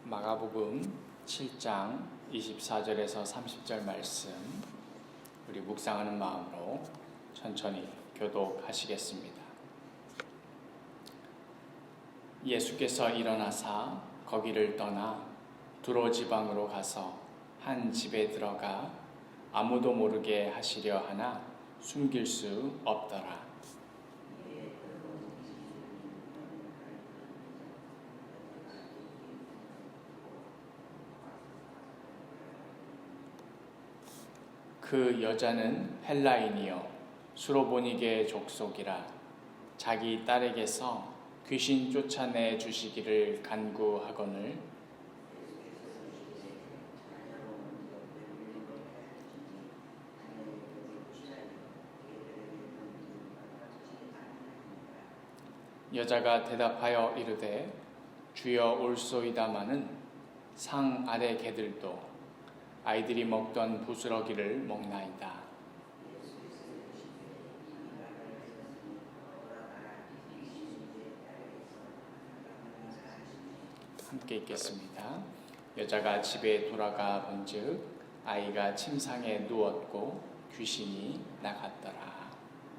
마가복음 7장 24절에서 30절 말씀 우리 묵상하는 마음으로 천천히 교독하시겠습니다. 예수께서 일어나사 거기를 떠나 두로 지방으로 가서 한 집에 들어가 아무도 모르게 하시려 하나 숨길 수 없더라. 그 여자는 헬라인이요 수로보니게 족속이라 자기 딸에게서 귀신 쫓아내 주시기를 간구하거늘 여자가 대답하여 이르되 주여 올소이다마는 상 아래 개들도 아이들이 먹던 부스러기를 먹나이다. 함께 읽겠습니다. 여자가 집에 돌아가 본즉 아이가 침상에 누웠고 귀신이 나갔더라.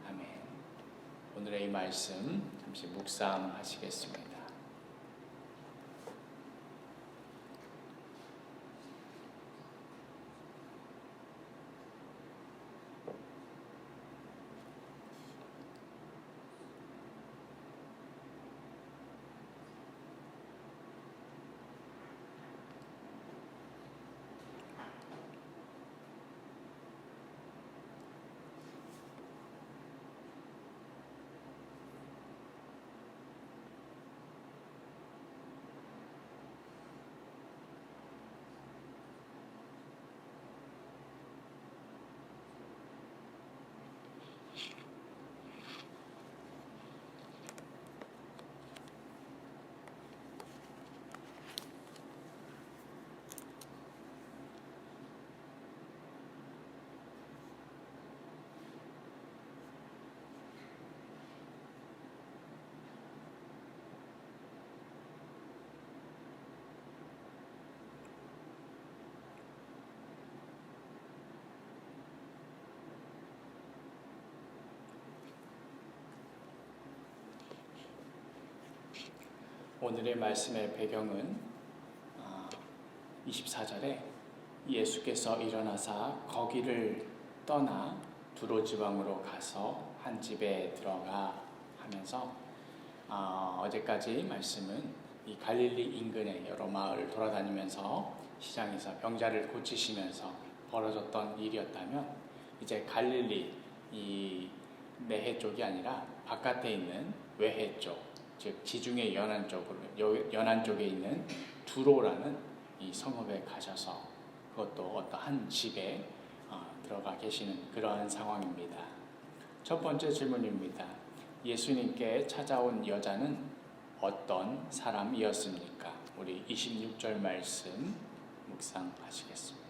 아멘. 오늘의 이 말씀 잠시 묵상하시겠습니다. 오늘의 말씀의 배경은 24절에 예수께서 일어나사 거기를 떠나 두로 지방으로 가서 한 집에 들어가 하면서 어제까지 말씀은 이 갈릴리 인근의 여러 마을 돌아다니면서 시장에서 병자를 고치시면서 벌어졌던 일이었다면 이제 갈릴리 이 내해 쪽이 아니라 바깥에 있는 외해 쪽 즉 지중해 연안 쪽에 있는 두로라는 이 성읍에 가셔서 그것도 어떠한 집에 들어가 계시는 그러한 상황입니다. 첫 번째 질문입니다. 예수님께 찾아온 여자는 어떤 사람이었습니까? 우리 26절 말씀 묵상하시겠습니다.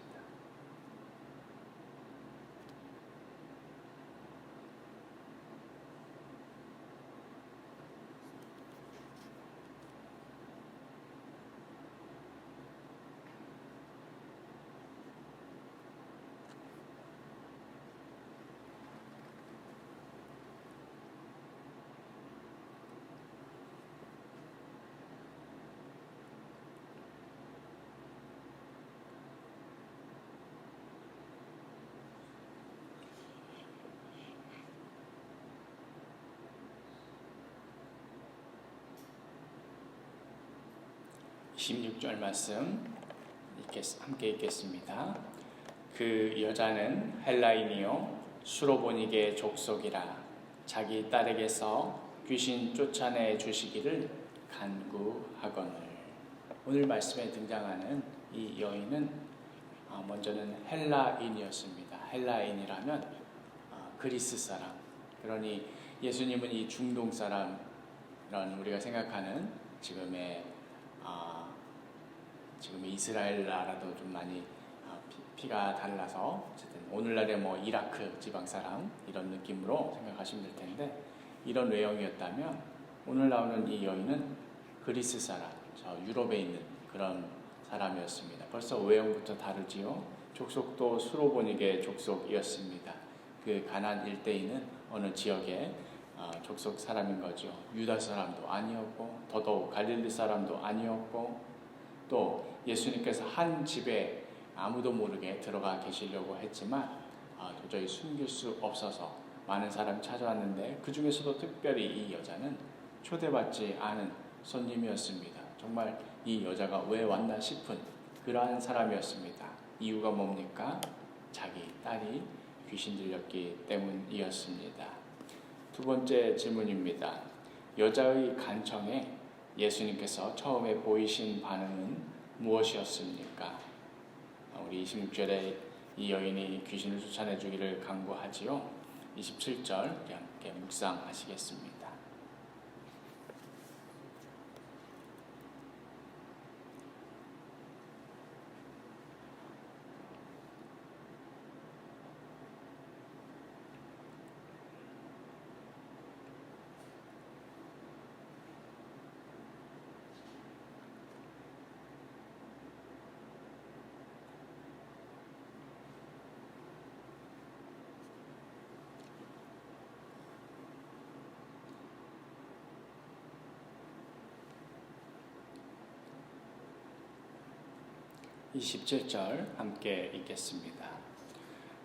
26절 말씀 함께 읽겠습니다. 그 여자는 헬라인이요 수로보니게 족속이라 자기 딸에게서 귀신 쫓아내 주시기를 간구하거늘. 오늘 말씀에 등장하는 이 여인은 먼저는 헬라인이었습니다. 헬라인이라면 그리스 사람, 그러니 예수님은 이 중동 사람, 이런 우리가 생각하는 지금의 이스라엘 나라도 좀 많이 피가 달라서 어쨌든 오늘날의 이라크 지방 사람 이런 느낌으로 생각하시면 될 텐데, 이런 외형이었다면 오늘 나오는 이 여인은 그리스 사람, 저 유럽에 있는 그런 사람이었습니다. 벌써 외형부터 다르지요. 족속도 수로보닉의 족속이었습니다. 그 가나안 일대인은 어느 지역의 족속 사람인 거죠. 유다 사람도 아니었고 더더욱 갈릴리 사람도 아니었고 또 예수님께서 한 집에 아무도 모르게 들어가 계시려고 했지만 도저히 숨길 수 없어서 많은 사람이 찾아왔는데 그 중에서도 특별히 이 여자는 초대받지 않은 손님이었습니다. 정말 이 여자가 왜 왔나 싶은 그러한 사람이었습니다. 이유가 뭡니까? 자기 딸이 귀신 들렸기 때문이었습니다. 두 번째 질문입니다. 여자의 간청에 예수님께서 처음에 보이신 반응은 무엇이었습니까? 우리 26절에 이 여인이 귀신을 쫓아내 주기를 간구하지요. 27절 함께 묵상하시겠습니다. 27절 함께 읽겠습니다.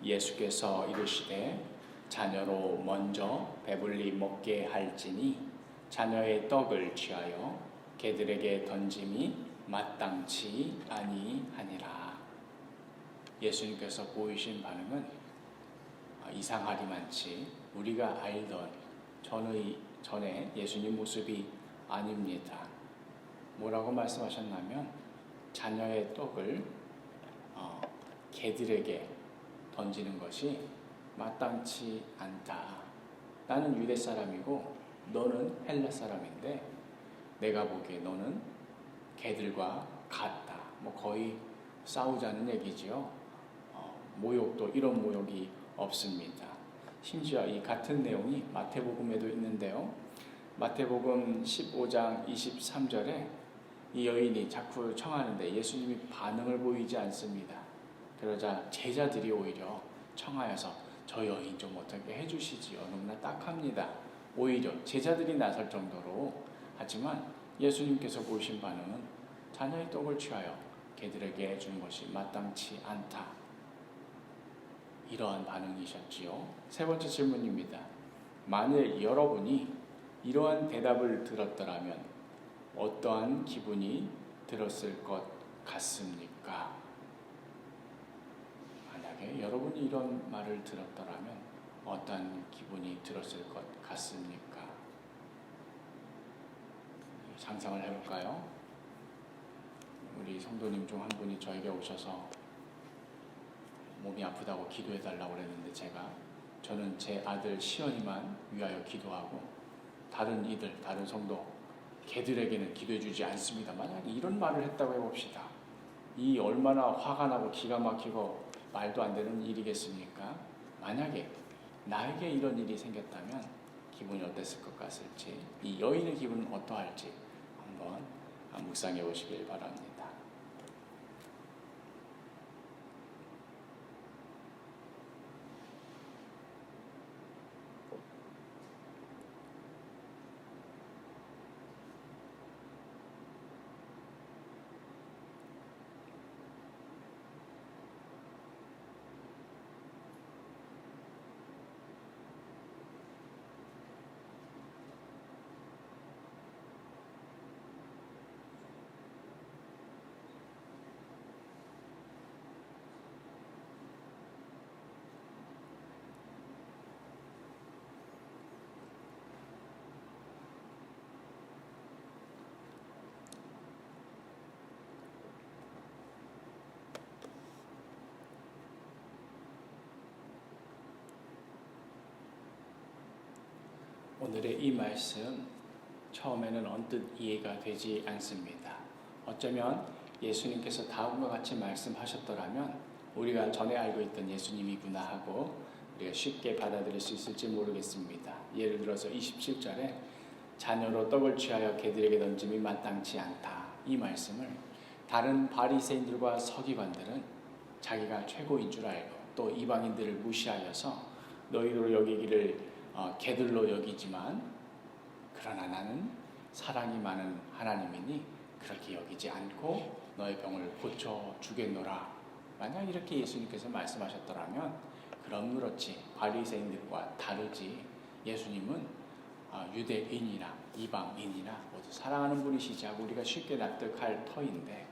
예수께서 이르시되 자녀로 먼저 배불리 먹게 할지니 자녀의 떡을 취하여 개들에게 던짐이 마땅치 아니하니라. 예수님께서 보이신 반응은 이상하리만치 우리가 알던 전에 예수님 모습이 아닙니다. 뭐라고 말씀하셨냐면 자녀의 떡을 개들에게 던지는 것이 마땅치 않다. 나는 유대 사람이고 너는 헬라 사람인데 내가 보기에 너는 개들과 같다. 거의 싸우자는 얘기지요. 모욕도 이런 모욕이 없습니다. 심지어 이 같은 내용이 마태복음에도 있는데요. 마태복음 15장 23절에 이 여인이 자꾸 청하는데 예수님이 반응을 보이지 않습니다. 그러자 제자들이 오히려 청하여서 저 여인 좀 어떻게 해주시지요. 너무나 딱합니다. 오히려 제자들이 나설 정도로. 하지만 예수님께서 보이신 반응은 자녀의 떡을 취하여 개들에게 주는 것이 마땅치 않다. 이러한 반응이셨지요. 세 번째 질문입니다. 만일 여러분이 이러한 대답을 들었더라면 어떠한 기분이 들었을 것 같습니까? 만약에 여러분이 이런 말을 들었더라면 어떠한 기분이 들었을 것 같습니까? 상상을 해볼까요? 우리 성도님 중 한 분이 저에게 오셔서 몸이 아프다고 기도해달라고 그랬는데 저는 제 아들 시연이만 위하여 기도하고 다른 성도 개들에게는 기도해주지 않습니다. 만약에 이런 말을 했다고 해봅시다. 이 얼마나 화가 나고 기가 막히고 말도 안 되는 일이겠습니까? 만약에 나에게 이런 일이 생겼다면 기분이 어땠을 것 같을지, 이 여인의 기분은 어떠할지 한번 묵상해 보시길 바랍니다. 오늘의 이 말씀 처음에는 언뜻 이해가 되지 않습니다. 어쩌면 예수님께서 다음과 같이 말씀하셨더라면 우리가 전에 알고 있던 예수님이구나 하고 우리가 쉽게 받아들일 수 있을지 모르겠습니다. 예를 들어서 27절에 자녀로 떡을 취하여 개들에게 던짐이 마땅치 않다. 이 말씀을 다른 바리새인들과 서기관들은 자기가 최고인 줄 알고 또 이방인들을 무시하여서 너희로 여기기를 개들로 여기지만 그러나 나는 사랑이 많은 하나님이니 그렇게 여기지 않고 너의 병을 고쳐주겠노라. 만약 이렇게 예수님께서 말씀하셨더라면 그럼 그렇지 바리새인들과 다르지 예수님은 유대인이나 이방인이나 모두 사랑하는 분이시지 하고 우리가 쉽게 납득할 터인데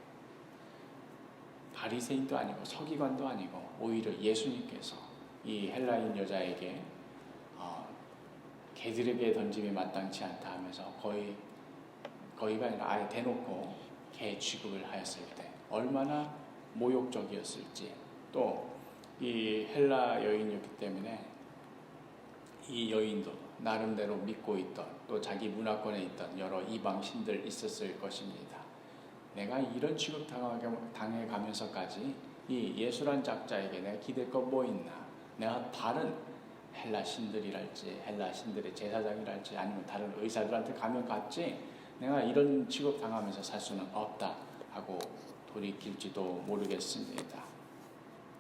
바리새인도 아니고 서기관도 아니고 오히려 예수님께서 이 헬라인 여자에게 개들에게 던짐이 마땅치 않다 하면서 거의가 아니라 아예 대놓고 개 취급을 하였을 때 얼마나 모욕적이었을지 또 이 헬라 여인이었기 때문에 이 여인도 나름대로 믿고 있던 또 자기 문화권에 있던 여러 이방 신들 있었을 것입니다. 내가 이런 취급 당해가면서까지 이 예수란 작자에게 내가 기댈 거 뭐 있나? 내가 다른 헬라 신들이랄지 헬라 신들의 제사장이랄지 아니면 다른 의사들한테 가면 갔지 내가 이런 취급 당하면서 살 수는 없다 하고 돌이킬지도 모르겠습니다.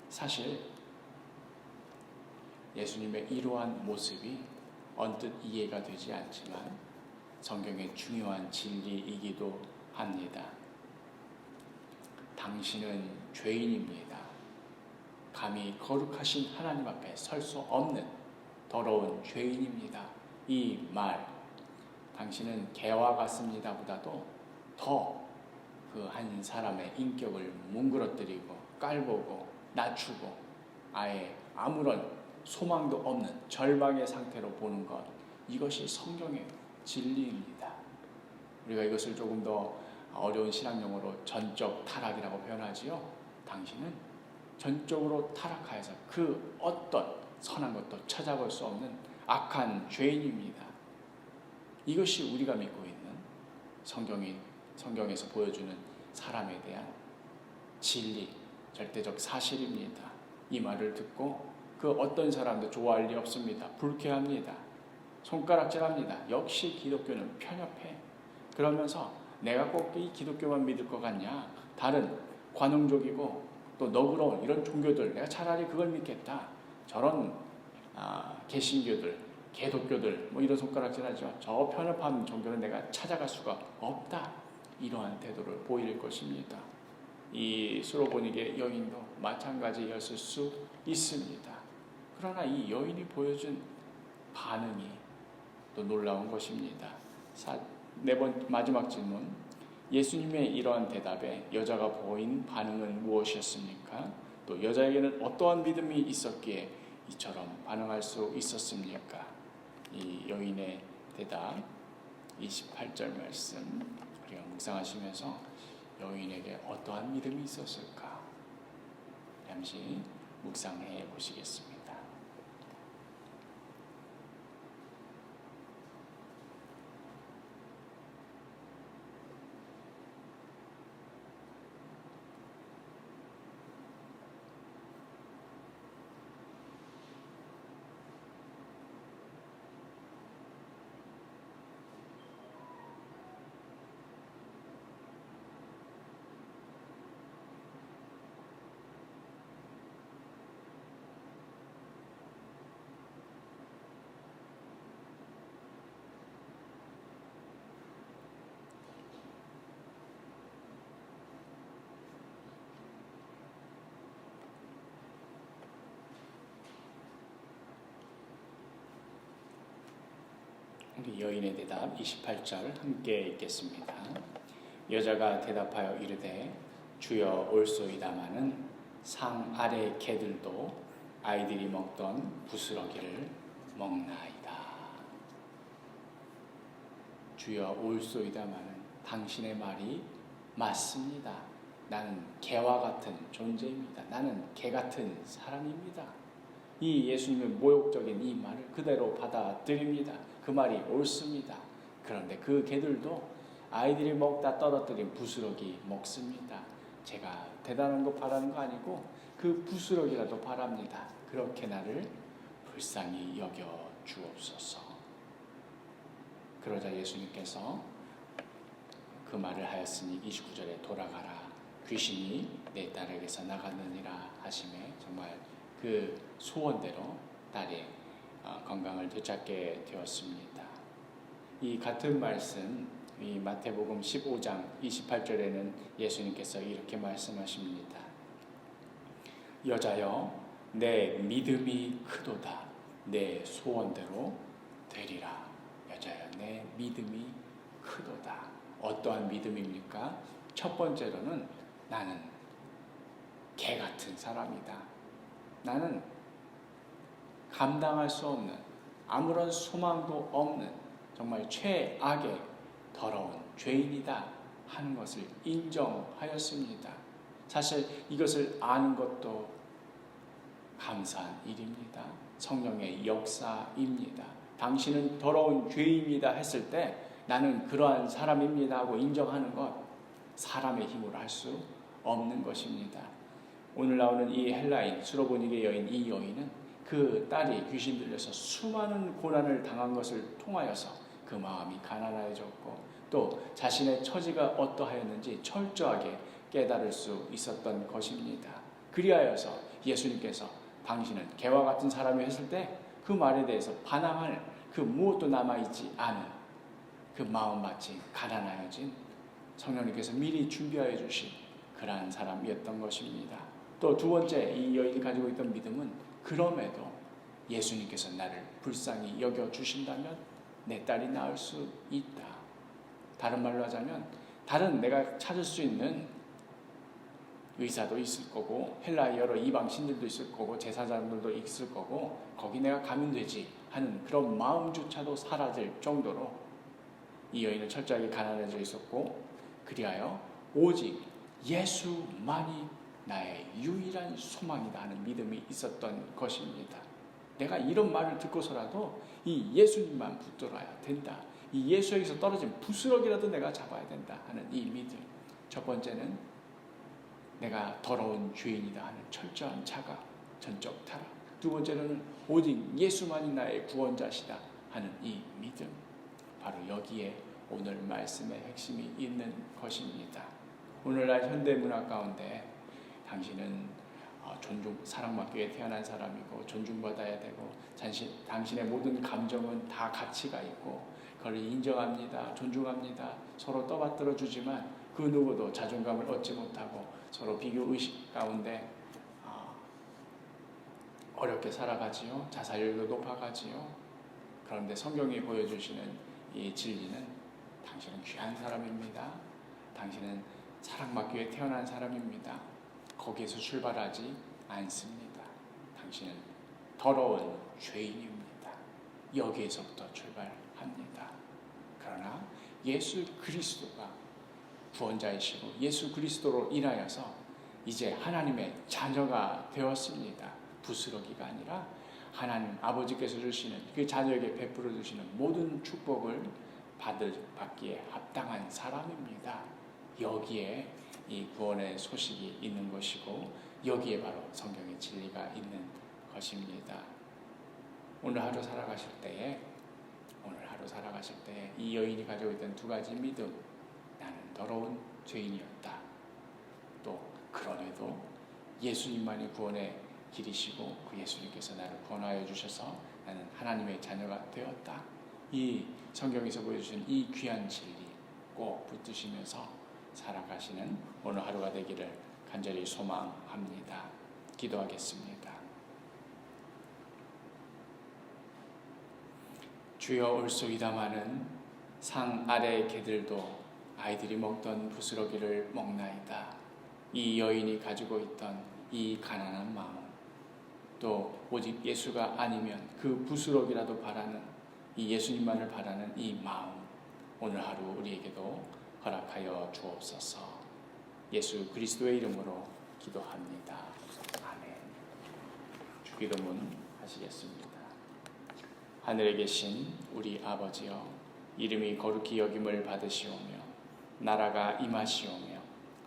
사실 예수님의 이러한 모습이 언뜻 이해가 되지 않지만 성경의 중요한 진리이기도 합니다. 당신은 죄인입니다. 감히 거룩하신 하나님 앞에 설 수 없는 더러운 죄인입니다. 이 말, 당신은 개와 같습니다 보다도 더 그 한 사람의 인격을 뭉그러뜨리고 깔보고 낮추고 아예 아무런 소망도 없는 절망의 상태로 보는 것, 이것이 성경의 진리입니다. 우리가 이것을 조금 더 어려운 신학용어로 전적 타락이라고 표현하지요. 당신은 전적으로 타락하여서 그 어떤 선한 것도 찾아볼 수 없는 악한 죄인입니다. 이것이 우리가 믿고 있는 성경에서 보여주는 사람에 대한 진리, 절대적 사실입니다. 이 말을 듣고 그 어떤 사람도 좋아할 리 없습니다. 불쾌합니다. 손가락질합니다. 역시 기독교는 편협해. 그러면서 내가 꼭 이 기독교만 믿을 것 같냐? 다른 관용적이고 또 너그러운 이런 종교들 내가 차라리 그걸 믿겠다. 저런 개신교들, 개독교들 뭐 이런 손가락질하죠. 저 편협한 종교는 내가 찾아갈 수가 없다. 이러한 태도를 보일 것입니다. 이 수로보니게 여인도 마찬가지였을 수 있습니다. 그러나 이 여인이 보여준 반응이 또 놀라운 것입니다. 마지막 질문. 예수님의 이러한 대답에 여자가 보인 반응은 무엇이었습니까? 또 여자에게는 어떠한 믿음이 있었기에 이처럼 반응할 수 있었습니까? 이 여인의 대답 28절 말씀 우리가 묵상하시면서 여인에게 어떠한 믿음이 있었을까? 잠시 묵상해 보시겠습니다. 우리 여인의 대답 28절 함께 읽겠습니다. 여자가 대답하여 이르되 주여 올소이다마는 상 아래 개들도 아이들이 먹던 부스러기를 먹나이다. 주여 올소이다마는 당신의 말이 맞습니다. 나는 개와 같은 존재입니다. 나는 개 같은 사람입니다. 이 예수님의 모욕적인 이 말을 그대로 받아들입니다. 그 말이 옳습니다. 그런데 그 개들도 아이들이 먹다 떨어뜨린 부스러기 먹습니다. 제가 대단한 거 바라는 거 아니고 그 부스러기라도 바랍니다. 그렇게 나를 불쌍히 여겨 주옵소서. 그러자 예수님께서 그 말을 하였으니 29절에 돌아가라. 귀신이 내 딸에게서 나갔느니라 하심에 정말 그 소원대로 딸의 건강을 되찾게 되었습니다. 이 같은 말씀, 이 마태복음 15장 28절에는 예수님께서 이렇게 말씀하십니다. 여자여, 내 믿음이 크도다. 내 소원대로 되리라. 여자여, 내 믿음이 크도다. 어떠한 믿음입니까? 첫 번째로는 나는 개 같은 사람이다. 나는 감당할 수 없는, 아무런 소망도 없는 정말 최악의 더러운 죄인이다 하는 것을 인정하였습니다. 사실 이것을 아는 것도 감사한 일입니다. 성령의 역사입니다. 당신은 더러운 죄인이다 했을 때 나는 그러한 사람입니다 하고 인정하는 것, 사람의 힘으로 할 수 없는 것입니다. 오늘 나오는 이 헬라인, 수로보니게 여인, 이 여인은 그 딸이 귀신 들려서 수많은 고난을 당한 것을 통하여서 그 마음이 가난해졌고 또 자신의 처지가 어떠하였는지 철저하게 깨달을 수 있었던 것입니다. 그리하여서 예수님께서 당신은 개와 같은 사람이 했을 때 그 말에 대해서 반항할 그 무엇도 남아있지 않은 그 마음마치 가난하여진 성령님께서 미리 준비하여 주신 그러한 사람이었던 것입니다. 또 두 번째, 이 여인이 가지고 있던 믿음은 그럼에도 예수님께서 나를 불쌍히 여겨주신다면 내 딸이 나을 수 있다. 다른 말로 하자면 다른 내가 찾을 수 있는 의사도 있을 거고 헬라의 여러 이방 신들도 있을 거고 제사장들도 있을 거고 거기 내가 가면 되지 하는 그런 마음조차도 사라질 정도로 이 여인은 철저하게 가난해져 있었고 그리하여 오직 예수만이 나의 유일한 소망이다 하는 믿음이 있었던 것입니다. 내가 이런 말을 듣고서라도 이 예수님만 붙들어야 된다. 이 예수에게서 떨어진 부스러기라도 내가 잡아야 된다 하는 이 믿음. 첫 번째는 내가 더러운 죄인이다 하는 철저한 자각, 전적 타락. 두 번째로는 오직 예수만이 나의 구원자시다 하는 이 믿음. 바로 여기에 오늘 말씀의 핵심이 있는 것입니다. 오늘날 현대문화 가운데 당신은 사랑받기 위해 태어난 사람이고 존중받아야 되고 당신의 모든 감정은 다 가치가 있고 그걸 인정합니다. 존중합니다. 서로 떠받들어 주지만 그 누구도 자존감을 얻지 못하고 서로 비교의식 가운데 어렵게 살아가지요. 자살률도 높아가지요. 그런데 성경이 보여주시는 이 진리는 당신은 귀한 사람입니다. 당신은 사랑받기 위해 태어난 사람입니다. 거기에서 출발하지 않습니다. 당신은 더러운 죄인입니다. 여기에서부터 출발합니다. 그러나 예수 그리스도가 구원자이시고 예수 그리스도로 인하여서 이제 하나님의 자녀가 되었습니다. 부스러기가 아니라 하나님 아버지께서 주시는 그 자녀에게 베풀어 주시는 모든 축복을 받기에 합당한 사람입니다. 여기에 이 구원의 소식이 있는 것이고 여기에 바로 성경의 진리가 있는 것입니다. 오늘 하루 살아가실 때에 이 여인이 가지고 있던 두 가지 믿음, 나는 더러운 죄인이었다. 또 그럼에도 예수님만이 구원의 길이시고 그 예수님께서 나를 구원하여 주셔서 나는 하나님의 자녀가 되었다. 이 성경에서 보여주신 이 귀한 진리 꼭 붙드시면서 살아가시는 오늘 하루가 되기를 간절히 소망합니다. 기도하겠습니다. 주여 올소이다마는 상 아래의 개들도 아이들이 먹던 부스러기를 먹나이다. 이 여인이 가지고 있던 이 가난한 마음, 또 오직 예수가 아니면 그 부스러기라도 바라는 이 예수님만을 바라는 이 마음, 오늘 하루 우리에게도 허락하여 주옵소서. 예수 그리스도의 이름으로 기도합니다. 아멘. 주기도문 하시겠습니다. 하늘에 계신 우리 아버지여, 이름이 거룩히 여김을 받으시오며 나라가 임하시오며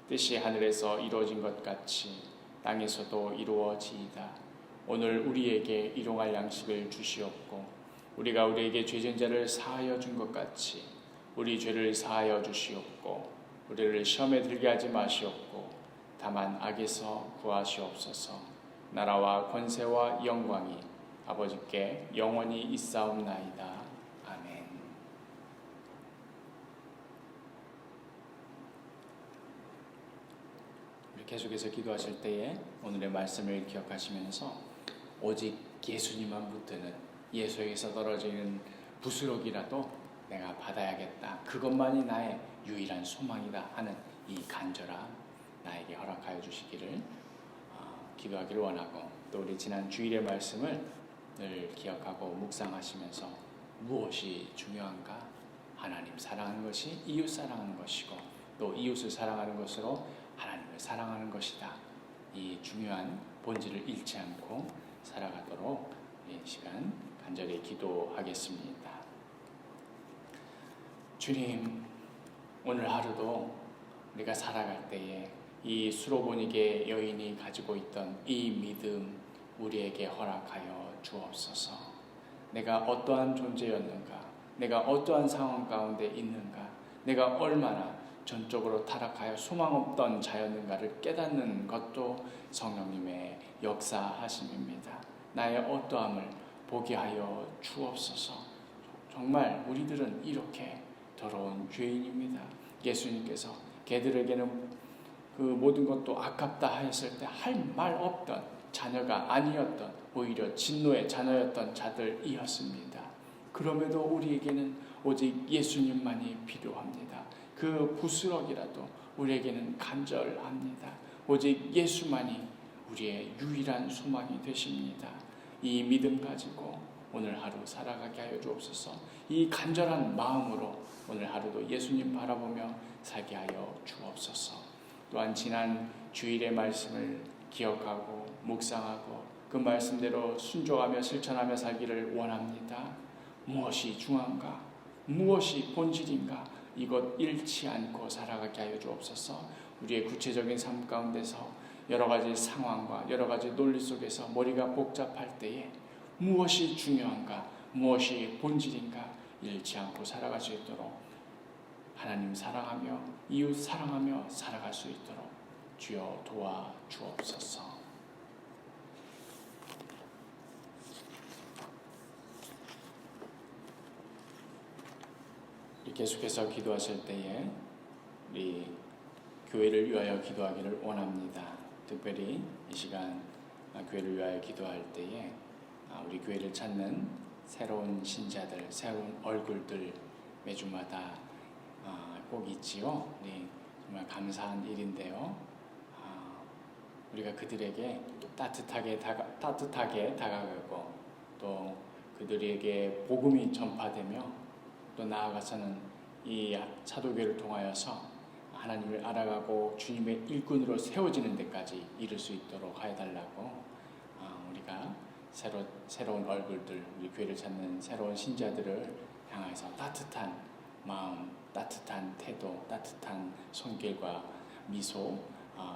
뜻이 하늘에서 이루어진 것 같이 땅에서도 이루어지이다. 오늘 우리에게 일용할 양식을 주시옵고 우리가 우리에게 죄진 자를 사하여 준 것 같이 우리 죄를 사하여 주시옵고 우리를 시험에 들게 하지 마시옵고 다만 악에서 구하시옵소서. 나라와 권세와 영광이 아버지께 영원히 있사옵나이다. 아멘. 계속해서 기도하실 때에 오늘의 말씀을 기억하시면서 오직 예수님만 붙드는, 예수에게서 떨어지는 부스럭이라도 내가 받아야겠다, 그것만이 나의 유일한 소망이다 하는 이 간절함 나에게 허락하여 주시기를 기도하기를 원하고, 또 우리 지난 주일의 말씀을 늘 기억하고 묵상하시면서 무엇이 중요한가? 하나님 사랑하는 것이 이웃 사랑하는 것이고, 또 이웃을 사랑하는 것으로 하나님을 사랑하는 것이다. 이 중요한 본질을 잃지 않고 살아가도록 이 시간 간절히 기도하겠습니다. 주님, 오늘 하루도 우리가 살아갈 때에 이 수로보니게 여인이 가지고 있던 이 믿음 우리에게 허락하여 주옵소서. 내가 어떠한 존재였는가, 내가 어떠한 상황 가운데 있는가, 내가 얼마나 전적으로 타락하여 소망 없던 자였는가를 깨닫는 것도 성령님의 역사하심입니다. 나의 어떠함을 보게 하여 주옵소서. 정말 우리들은 이렇게 더러운 죄인입니다. 예수님께서 걔들에게는 그 모든 것도 아깝다 하였을 때 할 말 없던 자녀가 아니었던, 오히려 진노의 자녀였던 자들이었습니다. 그럼에도 우리에게는 오직 예수님만이 필요합니다. 그 부스럭이라도 우리에게는 간절합니다. 오직 예수만이 우리의 유일한 소망이 되십니다. 이 믿음 가지고 오늘 하루 살아가게 하여 주옵소서. 이 간절한 마음으로 오늘 하루도 예수님 바라보며 살게 하여 주옵소서. 또한 지난 주일의 말씀을 기억하고 묵상하고 그 말씀대로 순종하며 실천하며 살기를 원합니다. 무엇이 중요한가? 무엇이 본질인가? 이것 잃지 않고 살아가게 하여 주옵소서. 우리의 구체적인 삶 가운데서 여러 가지 상황과 여러 가지 논리 속에서 머리가 복잡할 때에 무엇이 중요한가, 무엇이 본질인가 잃지 않고 살아갈 수 있도록 하나님 사랑하며 이웃 사랑하며 살아갈 수 있도록 주여 도와주옵소서. 계속해서 기도하실 때에 우리 교회를 위하여 기도하기를 원합니다. 특별히 이 시간 교회를 위하여 기도할 때에 우리 교회를 찾는 새로운 신자들, 새로운 얼굴들 매주마다 꼭 있지요. 정말 감사한 일인데요. 우리가 그들에게 따뜻하게 다가가고 또 그들에게 복음이 전파되며 또 나아가서는 이 사도교회를 통하여서 하나님을 알아가고 주님의 일꾼으로 세워지는 데까지 이룰 수 있도록 하여달라고 우리가 새로운 얼굴들, 우리 교회를 찾는 새로운 신자들을 향해서 따뜻한 마음, 따뜻한 태도, 따뜻한 손길과 미소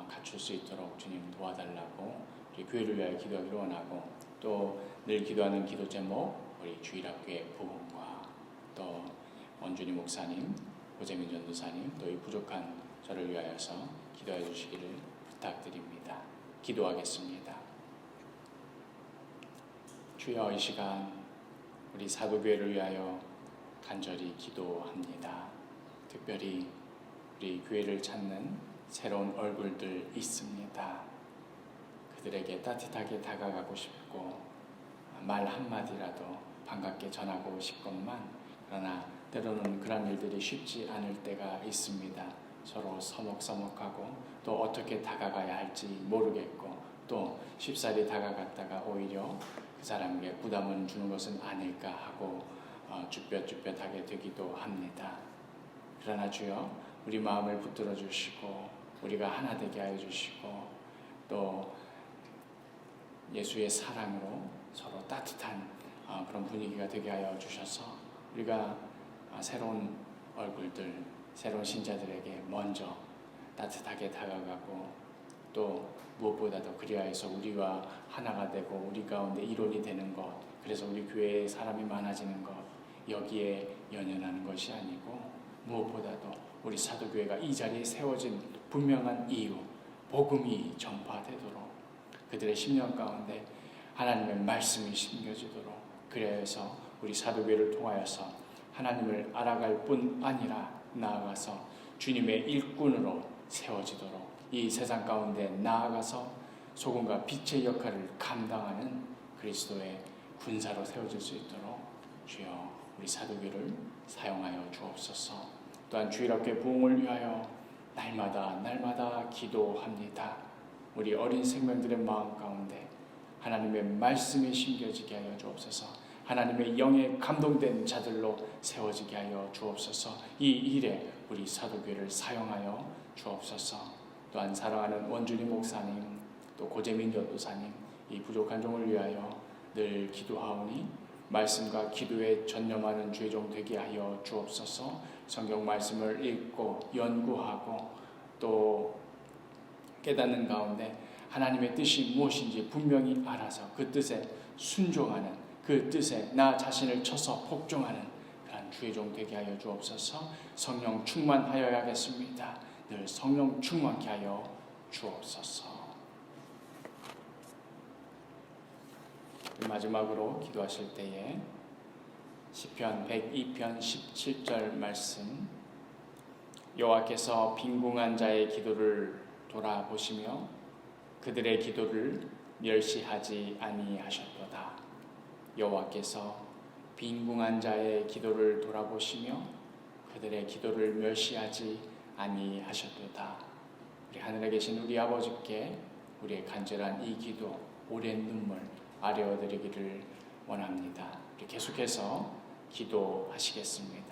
갖출 수 있도록 주님 도와달라고 우리 교회를 위하여 기도하기를 원하고, 또 늘 기도하는 기도 제목 우리 주일학교의 부흥과 또 원준이 목사님, 고재민 전도사님, 또 이 부족한 저를 위하여서 기도해 주시기를 부탁드립니다. 기도하겠습니다. 주여, 이 시간 우리 사도교회를 위하여 간절히 기도합니다. 특별히 우리 교회를 찾는 새로운 얼굴들 있습니다. 그들에게 따뜻하게 다가가고 싶고 말 한마디라도 반갑게 전하고 싶건만, 그러나 때로는 그런 일들이 쉽지 않을 때가 있습니다. 서로 서먹서먹하고 또 어떻게 다가가야 할지 모르겠고, 또 쉽사리 다가갔다가 오히려 그 사람에게 부담을 주는 것은 아닐까 하고 쭈뼛쭈뼛하게 되기도 합니다. 그러나 주여, 우리 마음을 붙들어 주시고 우리가 하나 되게 하여 주시고, 또 예수의 사랑으로 서로 따뜻한 그런 분위기가 되게 하여 주셔서 우리가 새로운 얼굴들, 새로운 신자들에게 먼저 따뜻하게 다가가고, 또 무엇보다도 그리하여서 우리와 하나가 되고 우리 가운데 일원이 되는 것, 그래서 우리 교회에 사람이 많아지는 것, 여기에 연연하는 것이 아니고 무엇보다도 우리 사도교회가 이 자리에 세워진 분명한 이유, 복음이 전파되도록 그들의 심령 가운데 하나님의 말씀이 심겨지도록 그래서 우리 사도교회를 통하여서 하나님을 알아갈 뿐 아니라 나아가서 주님의 일꾼으로 세워지도록 이 세상 가운데 나아가서 소금과 빛의 역할을 감당하는 그리스도의 군사로 세워질 수 있도록 주여 우리 사도교회를 사용하여 주옵소서. 또한 주일학교 부흥을 위하여 날마다 기도합니다. 우리 어린 생명들의 마음 가운데 하나님의 말씀이 심겨지게 하여 주옵소서. 하나님의 영에 감동된 자들로 세워지게 하여 주옵소서. 이 일에 우리 사도교회를 사용하여 주옵소서. 또한 사랑하는 원준희 목사님, 또 고재민 전도사님, 이 부족한 종을 위하여 늘 기도하오니 말씀과 기도에 전념하는 주의 종 되게 하여 주옵소서. 성경 말씀을 읽고 연구하고 또 깨닫는 가운데 하나님의 뜻이 무엇인지 분명히 알아서 그 뜻에 순종하는, 그 뜻에 나 자신을 쳐서 복종하는 그런 주의 종 되게 하여 주옵소서. 성령 충만하여야겠습니다. 늘 성령 충만케 하여 주옵소서. 마지막으로 기도하실 때에 시편 102편 17절 말씀, 여호와께서 빈궁한 자의 기도를 돌아보시며 그들의 기도를 멸시하지 아니하셨도다. 여호와께서 빈궁한 자의 기도를 돌아보시며 그들의 기도를 멸시하지 아니하셨도다. 우리 하늘에 계신 우리 아버지께 우리의 간절한 이 기도, 오랜 눈물 아뢰어드리기를 원합니다. 우리 계속해서 기도하시겠습니다.